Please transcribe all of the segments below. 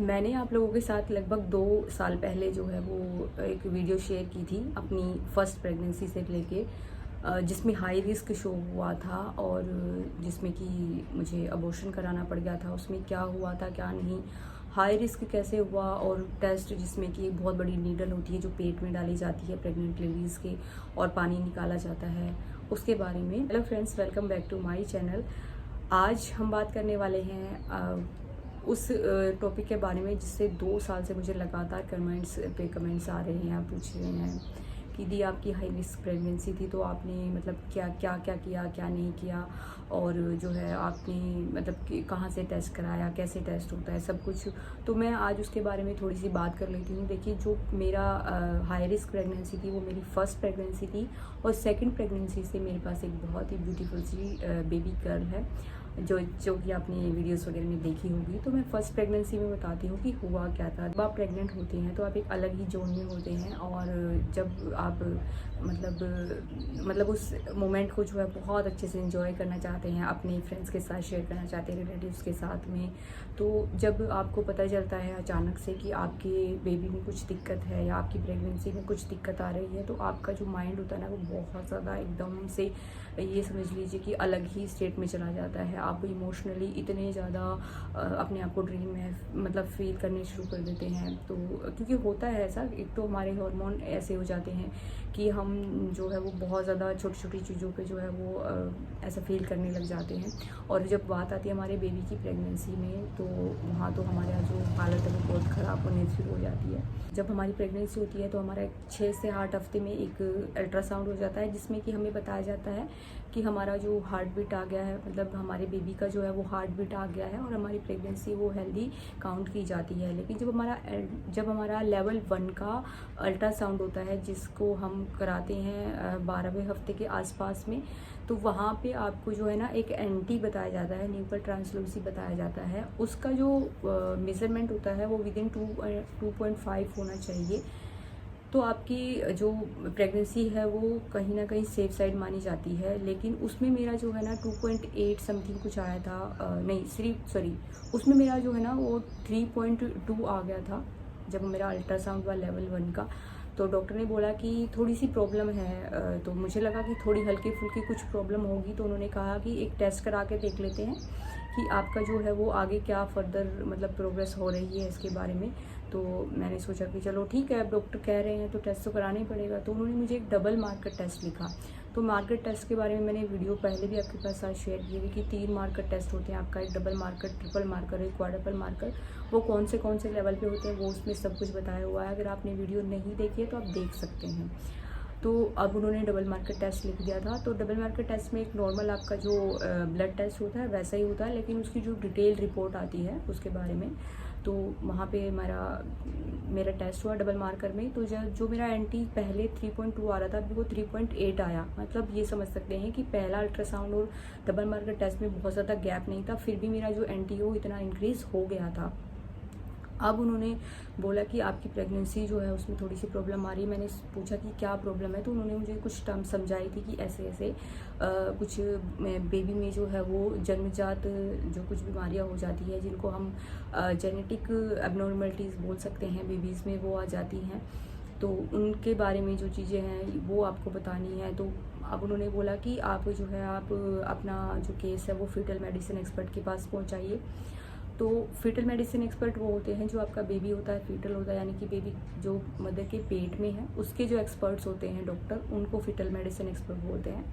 मैंने आप लोगों के साथ लगभग 2 साल पहले जो है वो एक वीडियो शेयर की थी अपनी फर्स्ट प्रेगनेंसी से लेके, जिसमें हाई रिस्क शो हुआ था और जिसमें कि मुझे अबॉर्शन कराना पड़ गया था। उसमें क्या हुआ था क्या नहीं, हाई रिस्क कैसे हुआ, और टेस्ट जिसमें कि एक बहुत बड़ी नीडल होती है जो पेट में डाली जाती है प्रेग्नेंट लेडीज़ के और पानी निकाला जाता है, उसके बारे में। Hello friends, welcome back to my channel. आज हम बात करने वाले हैं उस टॉपिक के बारे में जिससे 2 साल से मुझे लगातार कमेंट्स पे कमेंट्स आ रहे हैं, पूछ रहे हैं कि दी आपकी हाई रिस्क प्रेगनेंसी थी तो आपने मतलब क्या क्या क्या किया, क्या नहीं किया, और जो है आपने मतलब कि कहाँ से टेस्ट कराया, कैसे टेस्ट होता है, सब कुछ। तो मैं आज उसके बारे में थोड़ी सी बात कर लेती हूँ। देखिए, जो मेरा हाई रिस्क प्रेगनेंसी थी वो मेरी फर्स्ट प्रेगनेंसी थी, और सेकंड प्रेगनेंसी से मेरे पास एक बहुत ही ब्यूटीफुल सी बेबी गर्ल है जो कि आपने वीडियोस वगैरह में देखी होगी। तो मैं फर्स्ट प्रेगनेंसी में बताती हूँ कि हुआ क्या था। जब आप प्रेग्नेंट होते हैं तो आप एक अलग ही जोन में होते हैं, और जब आप मतलब उस मोमेंट को जो है बहुत अच्छे से एंजॉय करना चाहते हैं, अपने फ्रेंड्स के साथ शेयर करना चाहते हैं, रिलेटिव्स के साथ में। तो जब आपको पता चलता है अचानक से कि आपके बेबी में कुछ दिक्कत है या आपकी प्रेगनेंसी में कुछ दिक्कत आ रही है, तो आपका जो माइंड होता है ना वो बहुत ज़्यादा एकदम से, ये समझ लीजिए कि अलग ही स्टेट में चला जाता है। आप इमोशनली इतने ज़्यादा अपने आप को ड्रीम में मतलब फील करने शुरू कर देते हैं। तो क्योंकि होता है ऐसा, एक तो हमारे हार्मोन ऐसे हो जाते हैं कि हम जो है वो बहुत ज़्यादा छोटी छोटी चीज़ों पे जो है वो ऐसा फील करने लग जाते हैं। और जब बात आती है हमारे बेबी की प्रेगनेंसी में, तो वहाँ तो हमारे यहाँ जो हालत है वो बहुत ख़राब होने शुरू हो जाती है। जब हमारी प्रेगनेंसी होती है तो हमारा 6 से 8 हफ्ते में एक अल्ट्रासाउंड हो जाता है, जिसमें कि हमें बताया जाता है कि हमारा जो हार्ट बीट आ गया है, मतलब हमारे बेबी का जो है वो हार्ट बीट आ गया है और हमारी प्रेगनेंसी वो हेल्दी काउंट की जाती है। लेकिन जब हमारा लेवल 1 का अल्ट्रासाउंड होता है, जिसको हम कराते हैं 12वें हफ्ते के आसपास में, तो वहाँ पे आपको जो है ना एक एंटी बताया जाता है, न्यूक्लियर ट्रांसल्यूसी बताया जाता है। उसका जो मेज़रमेंट होता है वो विदिन 2.5 होना चाहिए। तो आपकी जो प्रेगनेंसी है वो कहीं ना कहीं सेफ साइड मानी जाती है। लेकिन उसमें मेरा जो है ना 2.8 समथिंग कुछ आया था, नहीं सिर्फ सॉरी, उसमें मेरा जो है ना वो 3.2 आ गया था जब मेरा अल्ट्रासाउंड हुआ लेवल 1 का। तो डॉक्टर ने बोला कि थोड़ी सी प्रॉब्लम है, तो मुझे लगा कि थोड़ी हल्की फुल्की कुछ प्रॉब्लम होगी। तो उन्होंने कहा कि एक टेस्ट करा के देख लेते हैं कि आपका जो है वो आगे क्या फर्दर मतलब प्रोग्रेस हो रही है इसके बारे में। तो मैंने सोचा कि चलो ठीक है, अब डॉक्टर कह रहे हैं तो टेस्ट तो कराना ही पड़ेगा। तो उन्होंने मुझे एक डबल मार्कर टेस्ट लिखा। तो मार्कर टेस्ट के बारे में मैंने वीडियो पहले भी आपके पास साथ शेयर किए थे कि 3 मार्कर टेस्ट होते हैं आपका, एक डबल मार्कर, ट्रिपल मार्कर, एक क्वाड्रपल मार्कर। वो कौन से लेवल पे होते हैं वो उसमें सब कुछ बताया हुआ है। अगर आपने वीडियो नहीं देखी है तो आप देख सकते हैं। तो अब उन्होंने डबल मार्कर टेस्ट लिख दिया था। तो डबल मार्कर टेस्ट में एक नॉर्मल आपका जो ब्लड टेस्ट होता है वैसा ही होता है, लेकिन उसकी जो डिटेल रिपोर्ट आती है उसके बारे में, तो वहाँ पे मेरा टेस्ट हुआ डबल मार्कर में। तो जो मेरा एंटी पहले 3.2 आ रहा था, अभी वो 3.8 आया। मतलब ये समझ सकते हैं कि पहला अल्ट्रासाउंड और डबल मार्कर टेस्ट में बहुत ज़्यादा गैप नहीं था, फिर भी मेरा जो एंटी हो इतना इंक्रीज़ हो गया था। अब उन्होंने बोला कि आपकी प्रेगनेंसी जो है उसमें थोड़ी सी प्रॉब्लम आ रही है। मैंने पूछा कि क्या प्रॉब्लम है, तो उन्होंने मुझे कुछ टर्म समझाई थी कि ऐसे ऐसे कुछ बेबी में जो है वो जन्मजात जो कुछ बीमारियां हो जाती है, जिनको हम जेनेटिक एबनॉर्मलिटीज़ बोल सकते हैं, बेबीज़ में वो आ जाती हैं। तो उनके बारे में जो चीज़ें हैं वो आपको बतानी है। तो अब उन्होंने बोला कि आप जो है आप अपना जो केस है वो फीटल मेडिसिन एक्सपर्ट के पास पहुंचाइए। तो फीटल मेडिसिन एक्सपर्ट वो होते हैं जो आपका बेबी होता है, फीटल होता है यानी कि बेबी जो मदर के पेट में है, उसके जो एक्सपर्ट्स होते हैं डॉक्टर, उनको फीटल मेडिसिन एक्सपर्ट बोलते हैं।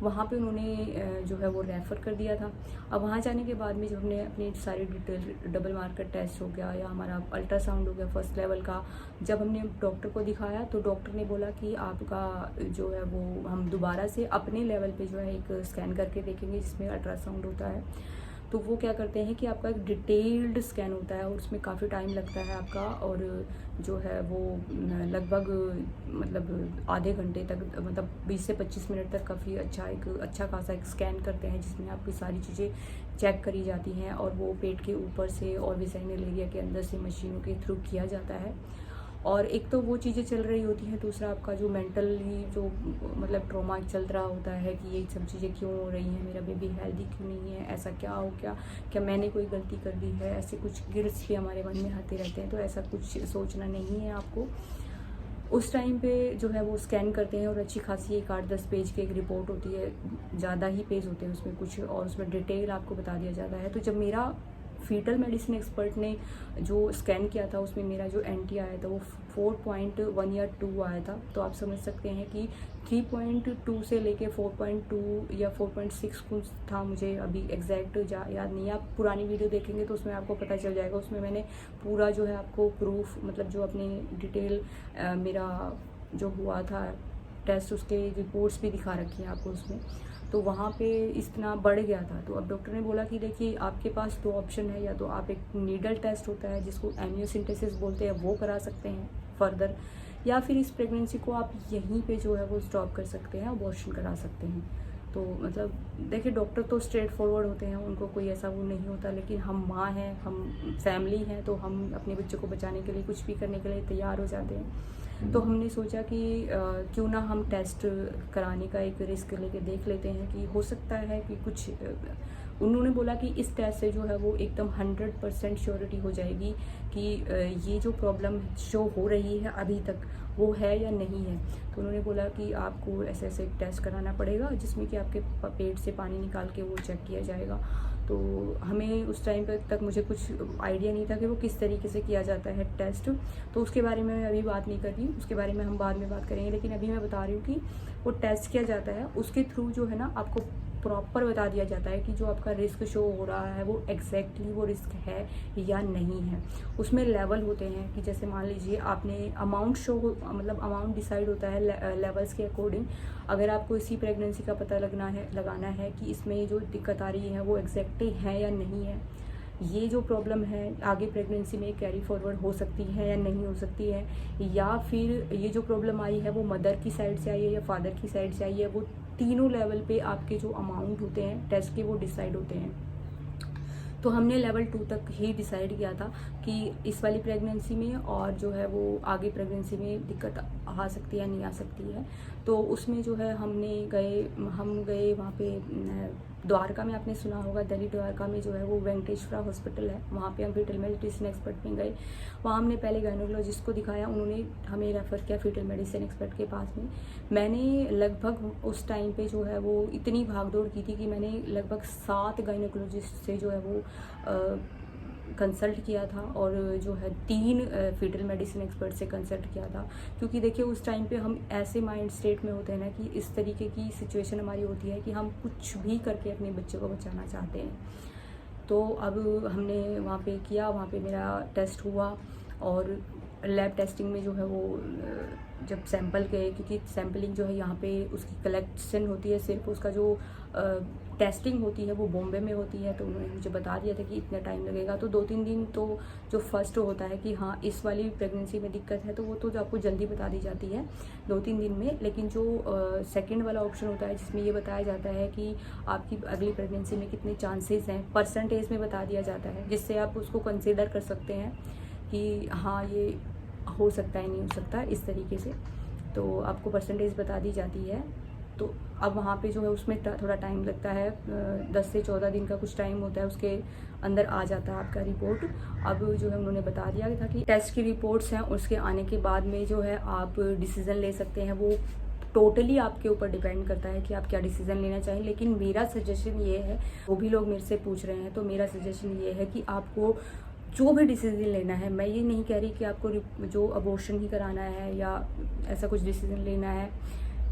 वहाँ पे उन्होंने जो है वो रेफ़र कर दिया था। अब वहाँ जाने के बाद में जब हमने अपनी सारी डिटेल, डबल मार्कर टेस्ट हो गया या हमारा अल्ट्रासाउंड हो गया फर्स्ट लेवल का, जब हमने डॉक्टर को दिखाया तो डॉक्टर ने बोला कि आपका जो है वो हम दोबारा से अपने लेवल पे जो है एक स्कैन करके देखेंगे जिसमें अल्ट्रासाउंड होता है। तो वो क्या करते हैं कि आपका एक डिटेल्ड स्कैन होता है और उसमें काफ़ी टाइम लगता है आपका, और जो है वो लगभग मतलब आधे घंटे तक, मतलब 20 से 25 मिनट तक काफ़ी अच्छा खासा एक स्कैन करते हैं, जिसमें आपकी सारी चीज़ें चेक करी जाती हैं। और वो पेट के ऊपर से और वेजाइनल एरिया के अंदर से मशीनों के थ्रू किया जाता है। और एक तो वो चीज़ें चल रही होती हैं, दूसरा आपका जो मेंटली जो मतलब ट्रॉमा चल रहा होता है कि ये सब चीज़ें क्यों हो रही हैं, मेरा बेबी हेल्दी क्यों नहीं है, ऐसा क्या हो गया, क्या मैंने कोई गलती कर दी है, ऐसे कुछ गिल्ट्स भी हमारे मन में आते रहते हैं। तो ऐसा कुछ सोचना नहीं है आपको। उस टाइम पे जो है वो स्कैन करते हैं और अच्छी खासी एक 8-10 पेज की एक रिपोर्ट होती है, ज़्यादा ही पेज होते हैं उसमें कुछ, और उसमें डिटेल आपको बता दिया जाता है। तो जब मेरा फीटल मेडिसिन एक्सपर्ट ने जो स्कैन किया था उसमें मेरा जो एनटी आया था वो 4.1 या 2 आया था। तो आप समझ सकते हैं कि 3.2 से लेके 4.2 या 4.6 कुछ था, मुझे अभी एग्जैक्ट याद नहीं है। आप पुरानी वीडियो देखेंगे तो उसमें आपको पता चल जाएगा। उसमें मैंने पूरा जो है आपको प्रूफ, मतलब जो अपने डिटेल मेरा जो हुआ था टेस्ट, उसके रिपोर्ट्स भी दिखा रखी हैं आपको उसमें। तो वहाँ पे इतना बढ़ गया था। तो अब डॉक्टर ने बोला कि देखिए आपके पास 2 ऑप्शन है, या तो आप एक नीडल टेस्ट होता है जिसको एम्नियोसेंटेसिस बोलते हैं वो करा सकते हैं फर्दर, या फिर इस प्रेगनेंसी को आप यहीं पे जो है वो स्टॉप कर सकते हैं, अबॉर्शन करा सकते हैं। तो मतलब देखिए डॉक्टर तो स्ट्रेट फॉरवर्ड होते हैं, उनको कोई ऐसा वो नहीं होता, लेकिन हम माँ हैं, हम फैमिली हैं, तो हम अपने बच्चों को बचाने के लिए कुछ भी करने के लिए तैयार हो जाते हैं। तो हमने सोचा कि क्यों ना हम टेस्ट कराने का एक रिस्क लेके देख लेते हैं कि हो सकता है कि कुछ उन्होंने बोला कि इस टेस्ट से जो है वो एकदम 100% श्योरिटी हो जाएगी कि ये जो प्रॉब्लम शो हो रही है अभी तक वो है या नहीं है। तो उन्होंने बोला कि आपको ऐसे ऐसे टेस्ट कराना पड़ेगा जिसमें कि आपके पेट से पानी निकाल के वो चेक किया जाएगा। तो हमें उस टाइम तक मुझे कुछ आइडिया नहीं था कि वो किस तरीके से किया जाता है टेस्ट, तो उसके बारे में मैं अभी बात नहीं कर रही हूँ, उसके बारे में हम बाद में बात करेंगे। लेकिन अभी मैं बता रही हूँ कि वो टेस्ट किया जाता है, उसके थ्रू जो है ना आपको प्रॉपर बता दिया जाता है कि जो आपका रिस्क शो हो रहा है वो एग्जैक्टली वो रिस्क है या नहीं है। उसमें लेवल होते हैं कि जैसे मान लीजिए आपने अमाउंट मतलब अमाउंट डिसाइड होता है लेवल्स के अकॉर्डिंग। अगर आपको इसी प्रेगनेंसी का पता लगाना है कि इसमें जो दिक्कत आ रही है वो एग्जैक्टली है या नहीं है, ये जो प्रॉब्लम है आगे प्रेगनेंसी में कैरी फॉरवर्ड हो सकती है या नहीं हो सकती है, या फिर ये जो प्रॉब्लम आई है वो मदर की साइड से आई है या फादर की साइड से आई है, वो तीनों लेवल पे आपके जो अमाउंट होते हैं टेस्ट के वो डिसाइड होते हैं। तो हमने लेवल 2 तक ही डिसाइड किया था कि इस वाली प्रेगनेंसी में और जो है वो आगे प्रेगनेंसी में दिक्कत आ सकती है या नहीं आ सकती है। तो उसमें जो है हम गए वहाँ पे द्वारका में, आपने सुना होगा दिल्ली द्वारका में जो है वो वेंकटेश्वरा हॉस्पिटल है, वहाँ पे हम फीटल मेडिसिन एक्सपर्ट में गए। वहाँ हमने पहले गायनोकोलॉजिस्ट को दिखाया, उन्होंने हमें रेफ़र किया फीटल मेडिसिन एक्सपर्ट के पास में। मैंने लगभग उस टाइम पे जो है वो इतनी भागदौड़ की थी कि मैंने लगभग 7 गायनोकोलॉजिस्ट से जो है वो कंसल्ट किया था, और जो है 3 फीटल मेडिसिन एक्सपर्ट से कंसल्ट किया था। क्योंकि देखिए उस टाइम पे हम ऐसे माइंड स्टेट में होते हैं ना कि इस तरीके की सिचुएशन हमारी होती है कि हम कुछ भी करके अपने बच्चे को बचाना चाहते हैं। तो अब हमने वहाँ पे किया, वहाँ पे मेरा टेस्ट हुआ, और लैब टेस्टिंग में जो है वो जब सैंपल गए, क्योंकि सैम्पलिंग जो है यहाँ पे उसकी कलेक्शन होती है, सिर्फ उसका जो टेस्टिंग होती है वो बॉम्बे में होती है। तो उन्होंने मुझे बता दिया था कि इतना टाइम लगेगा। तो 2-3 दिन तो जो फर्स्ट होता है कि हाँ इस वाली प्रेगनेंसी में दिक्कत है, तो वो तो आपको जल्दी बता दी जाती है 2-3 दिन में। लेकिन जो सेकंड वाला ऑप्शन होता है जिसमें ये बताया जाता है कि आपकी अगली प्रेगनेंसी में कितने चांसेस हैं, परसेंटेज में बता दिया जाता है, जिससे आप उसको कंसिडर कर सकते हैं कि हाँ ये हो सकता है नहीं हो सकता इस तरीके से। तो आपको परसेंटेज बता दी जाती है। तो अब वहाँ पे जो है उसमें थोड़ा टाइम लगता है, 10 से 14 दिन का कुछ टाइम होता है, उसके अंदर आ जाता है आपका रिपोर्ट। अब जो है उन्होंने बता दिया था कि टेस्ट की रिपोर्ट्स हैं, उसके आने के बाद में जो है आप डिसीज़न ले सकते हैं। वो टोटली आपके ऊपर डिपेंड करता है कि आप क्या डिसीज़न लेना चाहें। लेकिन मेरा सजेशन ये है, वो भी लोग मेरे से पूछ रहे हैं, तो मेरा सजेशन ये है कि आपको जो भी डिसीज़न लेना है, मैं ये नहीं कह रही कि आपको जो अबॉर्शन ही कराना है या ऐसा कुछ डिसीज़न लेना है,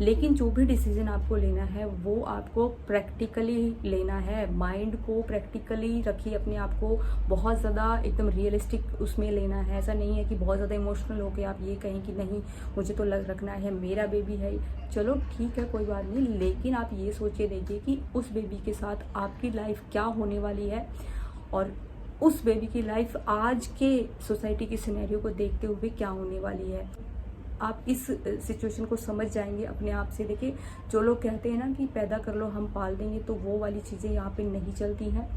लेकिन जो भी डिसीज़न आपको लेना है वो आपको प्रैक्टिकली लेना है। माइंड को प्रैक्टिकली रखिए, अपने आप को बहुत ज़्यादा एकदम रियलिस्टिक उसमें लेना है। ऐसा नहीं है कि बहुत ज़्यादा इमोशनल हो के आप ये कहें कि नहीं मुझे तो रखना है, मेरा बेबी है, चलो ठीक है कोई बात नहीं, लेकिन आप ये सोचिए देखिए कि उस बेबी के साथ आपकी लाइफ क्या होने वाली है, और उस बेबी की लाइफ आज के सोसाइटी की सिनेरियो को देखते हुए क्या होने वाली है। आप इस सिचुएशन को समझ जाएंगे अपने आप से। देखिए जो लोग कहते हैं ना कि पैदा कर लो हम पाल देंगे, तो वो वाली चीज़ें यहाँ पे नहीं चलती हैं।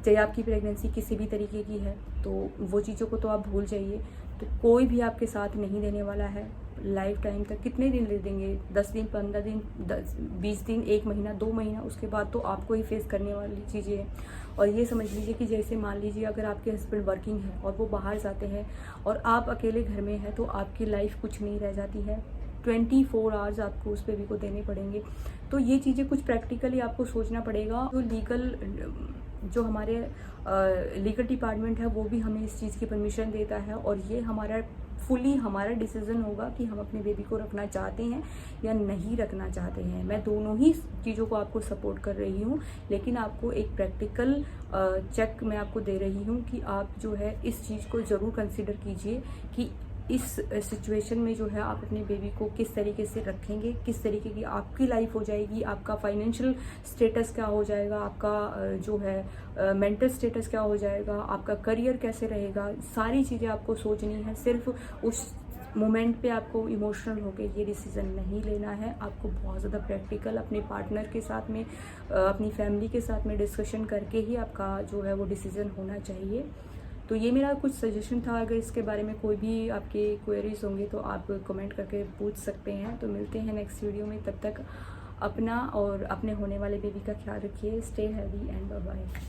चाहे आपकी प्रेगनेंसी किसी भी तरीके की है, तो वो चीज़ों को तो आप भूल जाइए। तो कोई भी आपके साथ नहीं देने वाला है लाइफ टाइम तक। कितने दिन ले देंगे? 10 दिन, 15 दिन, 20 दिन, 1 महीना, 2 महीना, उसके बाद तो आपको ही फेस करने वाली चीज़ें हैं। और ये समझ लीजिए कि जैसे मान लीजिए अगर आपके हस्बैंड वर्किंग है और वो बाहर जाते हैं और आप अकेले घर में हैं, तो आपकी लाइफ कुछ नहीं रह जाती है। 24 आवर्स आपको उस बेबी को देने पड़ेंगे। तो ये चीज़ें कुछ प्रैक्टिकली आपको सोचना पड़ेगा। जो हमारे लीगल डिपार्टमेंट है वो भी हमें इस चीज़ की परमिशन देता है, और ये हमारा डिसीज़न होगा कि हम अपने बेबी को रखना चाहते हैं या नहीं रखना चाहते हैं। मैं दोनों ही चीज़ों को आपको सपोर्ट कर रही हूँ, लेकिन आपको एक प्रैक्टिकल चेक मैं आपको दे रही हूँ कि आप जो है इस चीज़ को ज़रूर कंसिडर कीजिए कि इस सिचुएशन में जो है आप अपने बेबी को किस तरीके से रखेंगे, किस तरीके की आपकी लाइफ हो जाएगी, आपका फाइनेंशियल स्टेटस क्या हो जाएगा, आपका जो है मेंटल स्टेटस क्या हो जाएगा, आपका करियर कैसे रहेगा। सारी चीज़ें आपको सोचनी है। सिर्फ उस मोमेंट पे आपको इमोशनल होकर ये डिसीज़न नहीं लेना है। आपको बहुत ज़्यादा प्रैक्टिकल अपने पार्टनर के साथ में, अपनी फैमिली के साथ में डिस्कशन करके ही आपका जो है वो डिसीज़न होना चाहिए। तो ये मेरा कुछ सजेशन था। अगर इसके बारे में कोई भी आपके क्वेरीज होंगे तो आप कमेंट करके पूछ सकते हैं। तो मिलते हैं नेक्स्ट वीडियो में। तब तक अपना और अपने होने वाले बेबी का ख्याल रखिए। Stay healthy and bye bye.